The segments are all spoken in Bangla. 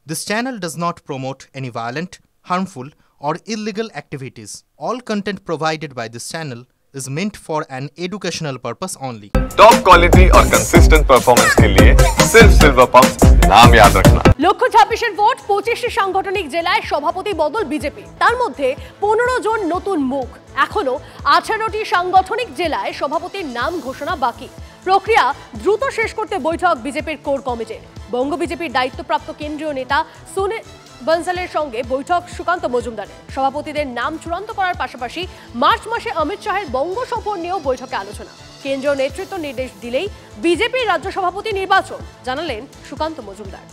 This channel does not promote any violent, harmful, or illegal activities. All content provided by this channel is meant for an educational purpose only. Top quality और कंसिस्टेंट परफॉर्मेंस के लिए सिर्फ सिल्वर पंप्स नाम याद रखना। লক্ষ্য 26 ভোট 25টি সাংগঠনিক জেলায় সভাপতি বদল বিজেপি, তার মধ্যে 15 জন নতুন মুখ। এখনো 18টি সাংগঠনিক জেলায় সভাপতির নাম ঘোষণা বাকি। প্রক্রিয়া দ্রুত শেষ করতে বৈঠক বিজেপির কোর কমিটির। বঙ্গ বিজেপির দায়িত্বপ্রাপ্ত কেন্দ্রীয় নেতা সুনীল বনসালের সঙ্গে বৈঠক সুকান্ত মজুমদারের। সভাপতিদের নাম চূড়ান্ত করার পাশাপাশি মার্চ মাসে অমিত শাহের বঙ্গ সফর নিয়েও বৈঠকে আলোচনা। কেন্দ্রীয় নেতৃত্ব নির্দেশ দিলেই বিজেপির রাজ্য সভাপতি নির্বাচন, জানালেন সুকান্ত মজুমদার।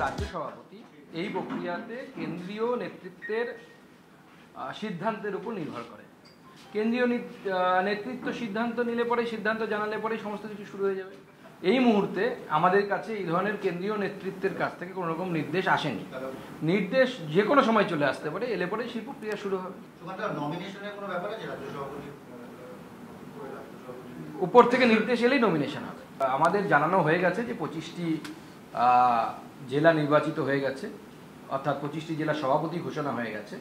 রাজ্য সভাপতি এই প্রক্রিয়াতে কেন্দ্রীয় নেতৃত্বের সিদ্ধান্তের উপর নির্ভর করে। কেন্দ্রীয় নেতৃত্ব সিদ্ধান্ত নিলে পরে, সিদ্ধান্ত জানালে পরে সমস্ত কিছু শুরু হয়ে যাবে। এই মুহূর্তে আমাদের কাছে এই ধরনের কেন্দ্রীয় নেতৃত্বের কাছ থেকে কোনো রকম নির্দেশ আসেনি। নির্দেশ যে কোনো সময় চলে আসতে পারে, এলে পরে সেই প্রক্রিয়া শুরু হবে। উপর থেকে নির্দেশ এলেই নমিনেশন হবে। আমাদের জানানো হয়ে গেছে যে 25টি জেলা নির্বাচিত হয়ে গেছে, অর্থাৎ 25টি জেলা সভাপতি ঘোষণা হয়ে গেছে।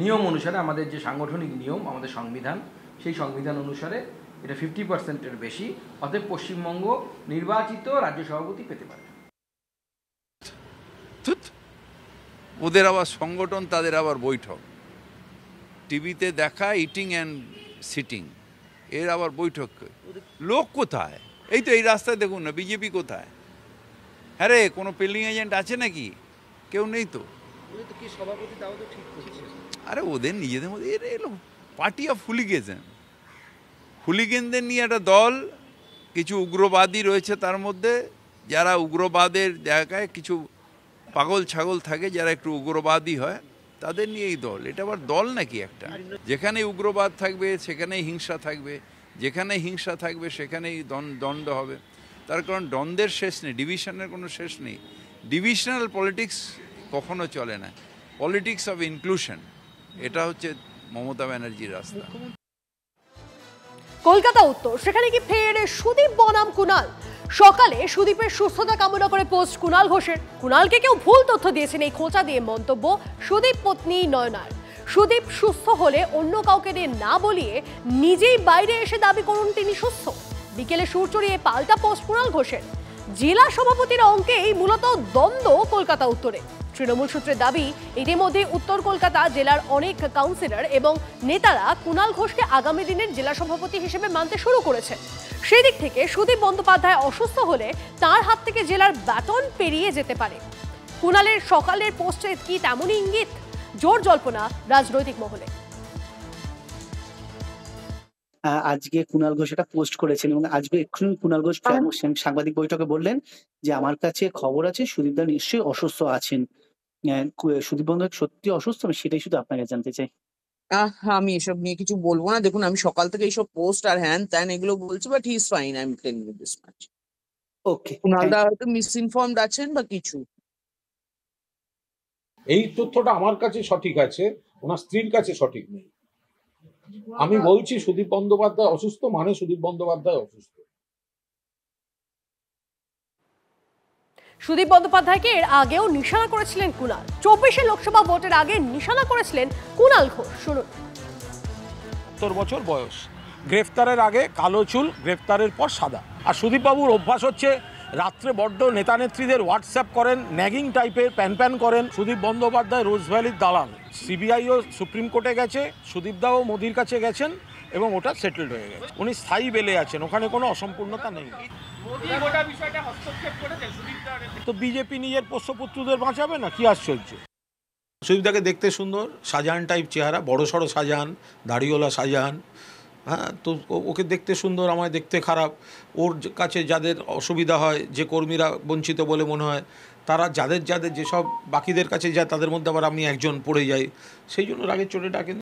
নিয়ম অনুসারে আমাদের যে সাংগঠনিক নিয়ম, আমাদের সংবিধান, সেই সংবিধান অনুসারে এটা 50%-এর বেশি, অতএব পশ্চিমবঙ্গ নির্বাচিত রাজ্য সভাপতি পেতে পারে। ওদের আবার সংগঠন, তাদের আবার বৈঠক, টিভিতে দেখা ইটিং অ্যান্ড সিটিং, এর আবার বৈঠক। লোক কোথায়? এই তো এই রাস্তায় দেখুন না, বিজেপি কোথায়? হ্যাঁ রে, কোনো পেলিং এজেন্ট আছে নাকি? কেউ নেই তো। আরে ওদের নিজেদের মধ্যে এলো পার্টি অফ হুলিগেন, হুলিগেনদের নিয়ে একটা দল, কিছু উগ্রবাদী রয়েছে তার মধ্যে, যারা উগ্রবাদের জায়গায় কিছু পাগল ছাগল থাকে, যারা একটু উগ্রবাদী হয়, তাদের নিয়ে এই দল। এটা আবার দল নাকি একটা? যেখানে উগ্রবাদ থাকবে সেখানেই হিংসা থাকবে, যেখানে হিংসা থাকবে সেখানেই দ্বন্দ্ব হবে। তার কারণ দ্বন্দ্বের শেষ নেই, ডিভিশনের কোনো শেষ নেই। ডিভিশনাল পলিটিক্স কখনো চলে না। পলিটিক্স অফ ইনক্লুশন, এটা হচ্ছে মমতা ব্যানার্জির রাস্তা। কলকাতা উত্তর, সেখানে কি ফের সুদীপ বনাম কুণাল? সকালে সুদীপের সুস্থতা কামনা করে পোস্ট কুণাল ঘোষের। কুণালকে কেউ ভুল তথ্য দিয়েছেন, এই খোঁচা দিয়ে মন্তব্য সুদীপ পত্নী নয়নার। সুদীপ সুস্থ হলে অন্য কাউকে দিয়ে না বলিয়ে নিজেই বাইরে এসে দাবি করুন তিনি সুস্থ। বিকেলে সুর চড়িয়ে পাল্টা পোস্ট কুণাল ঘোষের। জেলা সভাপতির অঙ্কেই মূলত দ্বন্দ্ব কলকাতা উত্তরে। তৃণমূল সূত্রের দাবি, ইতিমধ্যে উত্তর কলকাতা জেলার অনেক কাউন্সিলর এবং নেতারা কুণাল ঘোষকে আগামী দিনের জেলা সভাপতি হিসেবে মানতে শুরু করেছেন। সেই দিক থেকে সুদীপ বন্দ্যোপাধ্যায় অসুস্থ হলে তার হাত থেকে জেলার ব্যাটন পেরিয়ে যেতে পারে। কুণালের সকালের পোস্টে কি তেমনই ইঙ্গিত? জোর জল্পনা রাজনৈতিক মহলে। আজকে কুণাল ঘোষ এটা পোস্ট করেছেন এবং আজকে এক্ষুনি কুণাল ঘোষ সাংবাদিক বৈঠকে বললেন যে আমার কাছে খবর আছে সুদীপ দা নিশ্চয়ই অসুস্থ আছেন। সুদীপ বন্দ্যোপাধ্যায় সত্যি অসুস্থ? আমি সেটাই শুধু আপনাকে জানতে চাই। আমি এসব নিয়ে কিছু বলবো না। দেখুন, আমি সকাল থেকে এইসব পোস্ট আর হ্যান ত্যান এগুলো বলছি, but he is fine, I am telling you this much. Okay, কুণালদা হয়তো মিসইনফর্মড আছেন বা কিছু। এই তথ্যটা আমার কাছে সঠিক আছে, ওনার স্ত্রীর কাছে সঠিক নেই। আমি বলছি সুদীপ বন্দ্যোপাধ্যায় অসুস্থ মানে সুদীপ বন্দ্যোপাধ্যায় অসুস্থ। সুদীপ বন্দ্যোপাধ্যায়কে এর আগেও নিশানা করেছিলেন কুণাল। 24 লোকসভা ভোটের আগে নিশানা করেছিলেন কুণাল ঘোষ। শুনুন। 70 বছর বয়স, গ্রেফতারের আগে কালো চুল, গ্রেফতারের পর সাদা। আর সুদীপ বাবুর অভ্যাস হচ্ছে রাত্রে বড্ড নেতা নেত্রীদের হোয়াটসঅ্যাপ করেন, ন্যাগিং টাইপের প্যান করেন। সুদীপ বন্দ্যোপাধ্যায় রোজভ্যালির দালাল। সিবিআইও সুপ্রিম কোর্টে গেছে, সুদীপ দাও মোদির কাছে গেছেন এবং ওটা সেটেলড হয়ে গেছে। উনি স্থায়ী বেলে আছেন, ওখানে কোনো অসম্পূর্ণতা নেই। তো বিজেপি নিজের পোষ্যপুত্রদের বাঁচাবে না? কি আশ্চর্য। সুদীপদাকে দেখতে সুন্দর, শাহজাহান টাইপ চেহারা, বড় সড়ো শাহজাহান, দাড়িওয়ালা শাহজাহান। হ্যাঁ, তো ওকে দেখতে সুন্দর, আমায় দেখতে খারাপ। ওর কাছে যাদের অসুবিধা হয়, যে কর্মীরা বঞ্চিত বলে মনে হয়, তারা যাদের যেসব বাকিদের কাছে যায়, তাদের মধ্যে আবার আমি একজন পড়ে যাই, সেই জন্য রাগের চোটে ডাকেন।